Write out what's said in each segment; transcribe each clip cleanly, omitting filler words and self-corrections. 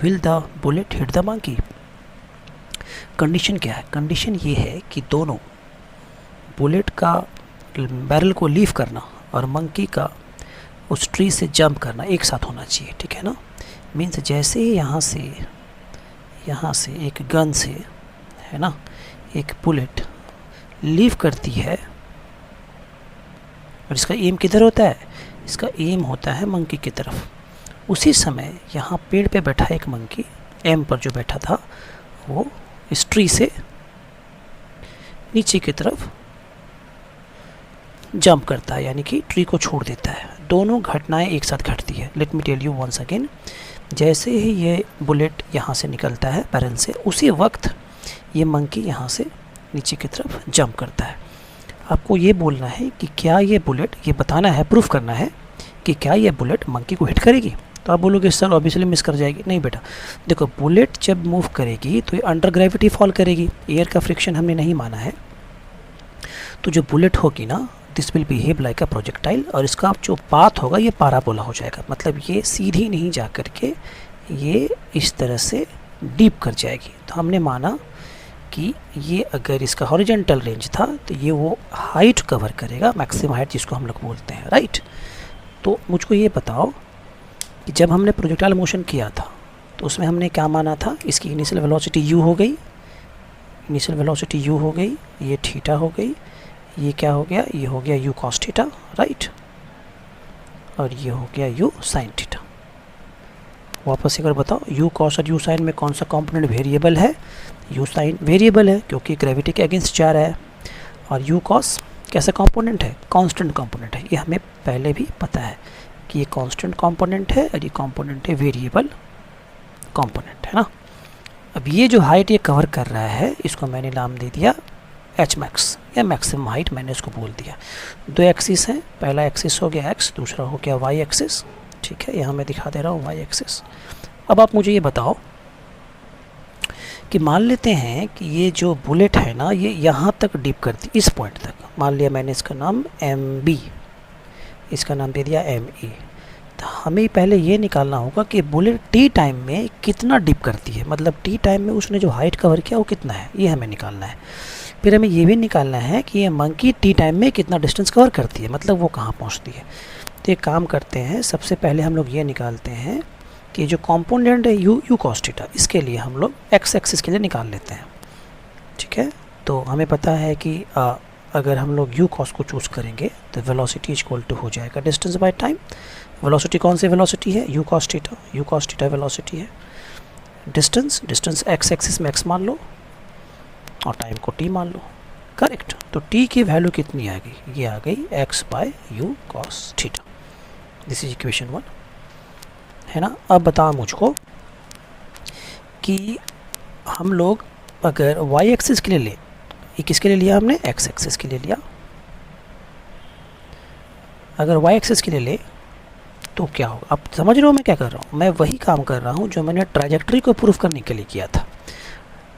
Will the bullet hit the monkey. Condition क्या है? Condition ये है कि दोनों बुलेट का बैरल को लीव करना और मंकी का उस ट्री से जंप करना एक साथ होना चाहिए, ठीक है ना। मीन्स जैसे ही यहाँ से एक गन से, है ना, एक बुलेट लीव करती है और इसका एम किधर होता है? इसका एम होता है मंकी की तरफ। उसी समय यहाँ पेड़ पे बैठा एक मंकी, एम पर जो बैठा था, वो इस ट्री से नीचे की तरफ जंप करता है, यानी कि ट्री को छोड़ देता है। दोनों घटनाएं एक साथ घटती है। Let me tell you once again, जैसे ही ये बुलेट यहाँ से निकलता है बैरल से, उसी वक्त ये मंकी यहाँ से नीचे की तरफ जंप करता है। आपको ये बोलना है कि क्या ये बुलेट, ये बताना है, प्रूफ करना है कि क्या ये बुलेट मंकी को हिट करेगी। तो आप बोलोगे सर ऑब्वियसली मिस कर जाएगी। नहीं बेटा, देखो बुलेट जब मूव करेगी तो ये अंडर ग्रेविटी फॉल करेगी, एयर का फ्रिक्शन हमने नहीं माना है। तो जो बुलेट होगी ना, this will behave like a projectile, और इसका जो पाथ होगा ये पैराबोला हो जाएगा। मतलब ये सीधी नहीं जा कर के ये इस तरह से डीप कर जाएगी। तो हमने माना कि ये अगर इसका हॉरिजॉन्टल रेंज था तो ये वो हाइट कवर करेगा, मैक्सिमम हाइट जिसको हम लोग बोलते हैं, राइट। तो मुझको ये बताओ कि जब हमने प्रोजेक्टाइल मोशन किया था तो उसमें हमने क्या माना था? इसकी इनिशियल वेलोसिटी u हो गई, इनिशियल वेलोसिटी u हो गई, ये थीटा हो गई, ये क्या हो गया? ये हो गया u cos थीटा, राइट, और ये हो गया u sin थीटा। वापस एक बार बताओ, u cos और u sin में कौन सा कंपोनेंट वेरिएबल है? u sin वेरिएबल है क्योंकि ग्रेविटी के अगेंस्ट जा रहा है, और u cos कैसा कंपोनेंट है? कांस्टेंट कंपोनेंट है। ये हमें पहले भी पता है कि ये कांस्टेंट कंपोनेंट है और ये कंपोनेंट है वेरिएबल कंपोनेंट, है ना। अब ये जो हाइट ये कवर कर रहा है, इसको मैंने नाम दे दिया एच मैक्स या मैक्सिमम हाइट, मैंने इसको बोल दिया। दो एक्सिस हैं, पहला एक्सिस हो गया x, दूसरा हो गया y एक्सिस, ठीक है, यहाँ मैं दिखा दे रहा हूँ y एक्सिस। अब आप मुझे ये बताओ कि मान लेते हैं कि ये जो बुलेट है ना, ये यहाँ तक डीप करती, इस पॉइंट तक, मान लिया मैंने इसका नाम MB, इसका नाम दे दिया ME। तो हमें पहले ये निकालना होगा कि बुलेट टी टाइम में कितना डीप करती है, मतलब टी टाइम में उसने जो हाइट कवर किया वो कितना है, ये हमें निकालना है। फिर हमें ये भी निकालना है कि ये मंकी टी टाइम में कितना डिस्टेंस कवर करती है, मतलब वो कहाँ पहुँचती है। तो एक काम करते हैं, सबसे पहले हम लोग ये निकालते हैं कि जो कंपोनेंट है u cos थीटा, इसके लिए हम लोग x एक्सिस के लिए निकाल लेते हैं, ठीक है। तो हमें पता है कि अगर हम लोग u cos को चूज़ करेंगे तो वेलोसिटी इक्वल टू हो जाएगा डिस्टेंस बाय टाइम। वेलोसिटी कौन सी वेलोसिटी है? u cos थीटा वेलोसिटी है। डिस्टेंस x एक्सिस में x मान लो और टाइम को t मान लो, करेक्ट। तो t की वैल्यू कितनी आ गई? ये आ गई x by u cos theta. This is equation 1, है ना। अब बताओ मुझको कि हम लोग अगर y एक्सिस के लिए ले, ये किसके लिए लिया हमने? x एक्सिस के लिए लिया। अगर y एक्सिस के लिए ले तो क्या होगा? आप समझ रहे हो मैं क्या कर रहा हूँ? मैं वही काम कर रहा हूँ जो मैंने ट्रैजेक्टरी को प्रूफ करने के लिए किया था।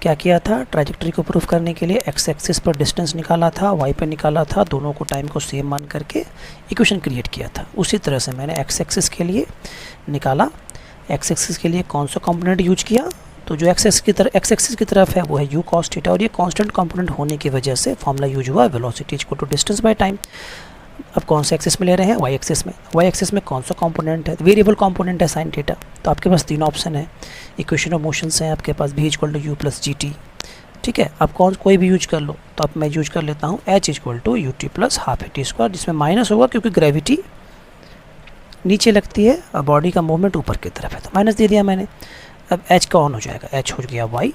क्या किया था? ट्रैजेक्टरी को प्रूफ करने के लिए x एक्सिस पर डिस्टेंस निकाला था, y पर निकाला था, दोनों को टाइम को सेम मान करके इक्वेशन क्रिएट किया था। उसी तरह से मैंने x एक्सिस के लिए निकाला। x एक्सिस के लिए कौन सा कंपोनेंट यूज किया? तो जो x एक्सिस की तरफ है वो है u cos थीटा, और ये कांस्टेंट कंपोनेंट होने की वजह से फॉर्मूला यूज हुआ velocity equal to distance by time. अब कौन सा एक्सिस में ले रहे हैं? y एक्सिस में। y एक्सिस में कौन सा कंपोनेंट है? वेरिएबल कंपोनेंट है sin थीटा। तो आपके पास तीन ऑप्शन है, इक्वेशन ऑफ मोशंस हैं आपके पास, v equal to u plus g t, ठीक है। आप कोई भी यूज कर लो। तो अब मैं यूज कर लेता हूँ h equal to u t plus half a t square, जिसमें माइनस होगा क्योंकि ग्रेविटी नीचे लगती है और बॉडी का मूवमेंट ऊपर की तरफ है, तो माइनस दे दिया मैंने। अब h का ऑन हो जाएगा, h हो गया y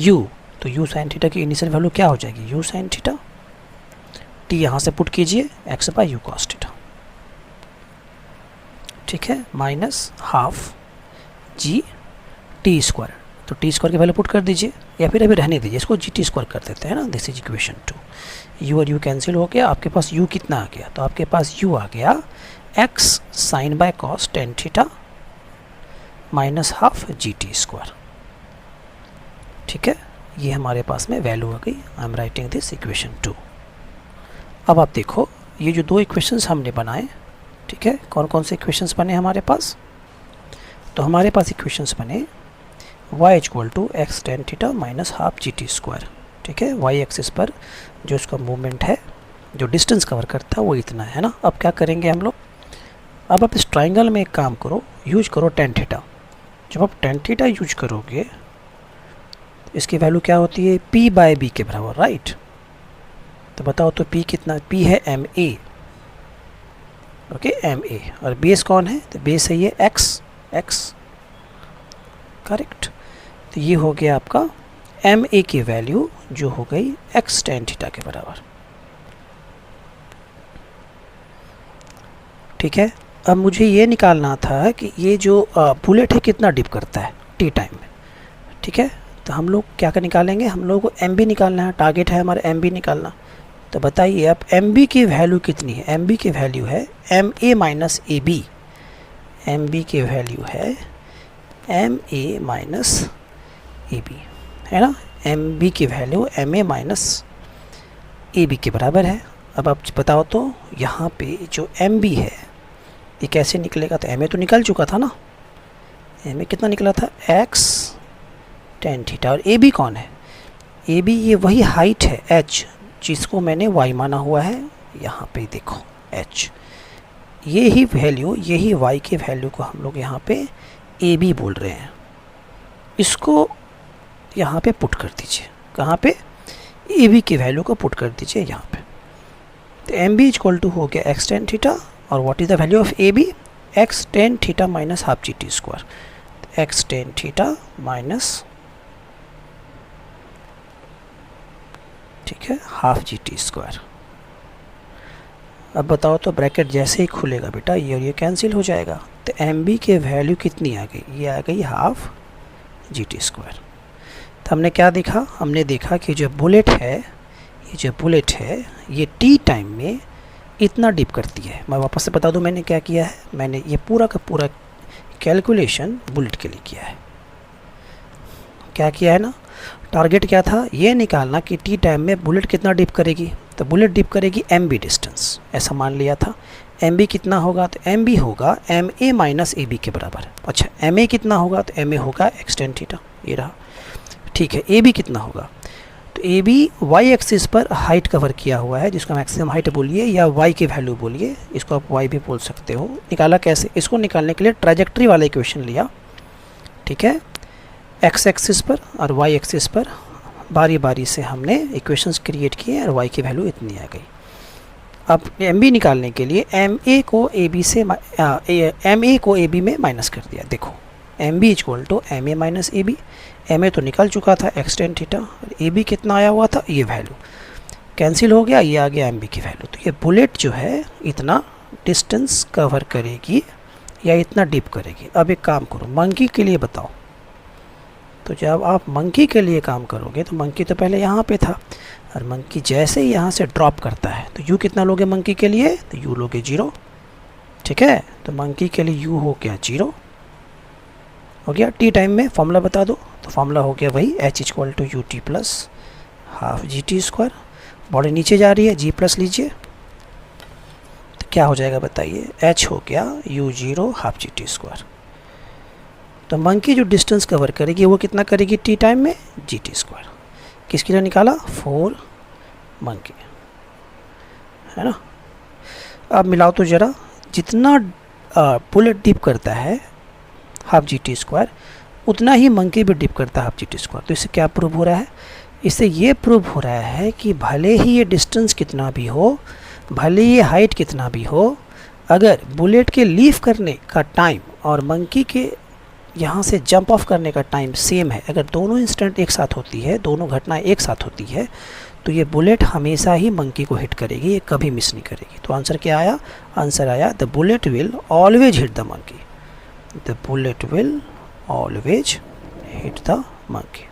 u, तो u sin थीटा की इनिशियल वैल्यू क्या हो जाएगी? u sin theta. t यहाँ से पुट कीजिए x by u cos theta, ठीक है, minus half g t square. तो टी स्क्वायर की वैल्यू पुट कर दीजिए, या फिर अभी रहने दीजिए, इसको जी टी स्क्वायर कर देते हैं ना। This is equation 2। u और u कैंसिल हो गया, आपके पास u कितना आ गया? तो आपके पास u आ गया x sine by cos tan theta minus half g t square, ठीक है। ये हमारे पास में वैल्यू आ गई। I am writing this equation 2। अब आप देखो ये जो दो इक्वेशंस हमने बनाए, ठीक है, कौन कौन से इक्वेशंस बने हमारे पास? तो हमारे पास इक्वेशंस बने y equal to x tan theta minus half g t square. ठीक है, y एक्सिस पर जो उसका मूवमेंट है, जो डिस्टेंस कवर करता है वो इतना है ना। अब क्या करेंगे हम लोग, अब आप इस ट्राइंगल में एक काम करो, यूज करो टेन थीटा। जब आप टेन थीटा यूज करोगे इसकी वैल्यू क्या होती है, p बाय बी के बराबर, राइट। तो बताओ तो p कितना, p है M A, okay M A, और बेस कौन है, तो बेस है ये x, करेक्ट। तो ये हो गया आपका एम ए की वैल्यू जो हो गई x टेन थीटा के बराबर। ठीक है, अब मुझे ये निकालना था कि ये जो बुलेट है कितना डिप करता है टी टाइम में। ठीक है, तो हम लोग क्या कर निकालेंगे, हम लोग को एम बी निकालना है, टारगेट है हमारा एम बी निकालना। तो बताइए अब एम बी की वैल्यू कितनी है, एम बी की वैल्यू है M A minus A B, M B की वैल्यू है M A minus A B, है ना। एम बी की value M A minus A B के बराबर है। अब आप बताओ तो यहाँ पे जो एम बी है ये कैसे निकलेगा, तो एम ए तो निकल चुका था ना, एम ए कितना निकला था एक्स टेन थीटा, और ए बी कौन है, ए बी ये वही हाइट है एच जिसको मैंने y माना हुआ है, यहाँ पे देखो h, ये ही वैल्यू, यही y की वैल्यू को हम लोग यहाँ पे ए बी बोल रहे हैं। इसको यहाँ पे पुट कर दीजिए, कहाँ पे, ए बी की वैल्यू को पुट कर दीजिए यहाँ पे। तो एम बी इक्वल टू हो गया एक्स टेन थीटा, और what is the value of A B, x tan theta minus half g t square, x tan theta minus, ठीक है, हाफ जी टी स्क्वायर। अब बताओ तो ब्रैकेट जैसे ही खुलेगा बेटा ये और ये कैंसिल हो जाएगा, तो एम बी की वैल्यू कितनी आ गई, ये आ गई हाफ जी टी स्क्वायर। तो हमने क्या देखा, हमने देखा कि जो बुलेट है, ये जो बुलेट है ये टी टाइम में इतना डिप करती है। मैं वापस से बता दूं मैंने क्या किया है, मैंने ये पूरा का पूरा कैलकुलेशन बुलेट के लिए किया है। क्या किया है ना, टारगेट क्या था, ये निकालना कि टी टाइम में बुलेट कितना डिप करेगी। तो बुलेट डिप करेगी एम बी डिस्टेंस, ऐसा मान लिया था। एम बी कितना होगा, तो एम बी होगा M A minus A B के बराबर। अच्छा एम ए कितना होगा, तो एम ए होगा एक्स टेन थीटा, ये रहा। ठीक है, ए बी कितना होगा, तो ए बी वाई एक्सिस पर हाइट कवर किया हुआ है, जिसको मैक्सिमम हाइट बोलिए या वाई की वैल्यू बोलिए, इसको आप वाई भी बोल सकते हो। निकाला कैसे, इसको निकालने के लिए ट्रैजेक्टरी वाला इक्वेशन लिया। ठीक है, एक्स एक्सिस पर और वाई एक्सिस पर बारी बारी से हमने इक्वेशंस क्रिएट किए और वाई की वैल्यू इतनी आ गई। अब एम बी निकालने के लिए एम ए को ए बी से एम ए को ए बी में माइनस कर दिया। देखो M B equal to M A minus A B, M A तो निकल चुका था एक्स टेन थीटा, और ए बी कितना आया हुआ था, ये वैल्यू कैंसिल हो गया, ये आ गया एम बी की वैल्यू। तो ये बुलेट जो है इतना डिस्टेंस कवर करेगी या इतना डीप करेगी। अब एक काम करो, मंकी के लिए बताओ। तो जब आप मंकी के लिए काम करोगे तो मंकी तो पहले यहाँ पे था, और मंकी जैसे ही यहाँ से ड्रॉप करता है तो यू कितना लोगे मंकी के लिए, तो यू लोगे 0। ठीक है, तो मंकी के लिए यू हो गया 0 हो गया। टी टाइम में फॉर्मूला बता दो, तो फॉर्मूला हो गया वही h equal to u t plus half g t square. Body नीचे जा रही है, जी प्लस लीजिए तो क्या हो जाएगा बताइए, एच हो गया you 0 half g t square. तो मंकी जो डिस्टेंस कवर करेगी वो कितना करेगी टी टाइम में, जी टी स्क्वायर। किसके लिए निकाला, 4 मंकी, है ना। अब मिलाओ तो ज़रा, जितना बुलेट डिप करता है हाफ जी टी स्क्वायर उतना ही मंकी भी डिप करता है हाफ जी टी स्क्वायर। तो इससे क्या प्रूव हो रहा है, इससे ये प्रूव हो रहा है कि भले ही ये डिस्टेंस कितना भी हो, भले ही ये हाइट कितना भी हो, अगर बुलेट के लीव करने का टाइम और मंकी के यहाँ से जंप ऑफ करने का टाइम सेम है, अगर दोनों इंस्टेंट एक साथ होती है, दोनों घटनाएं एक साथ होती है, तो ये बुलेट हमेशा ही मंकी को हिट करेगी, ये कभी मिस नहीं करेगी। तो आंसर क्या आया, आंसर आया the bullet will always hit the monkey, the bullet will always hit the monkey.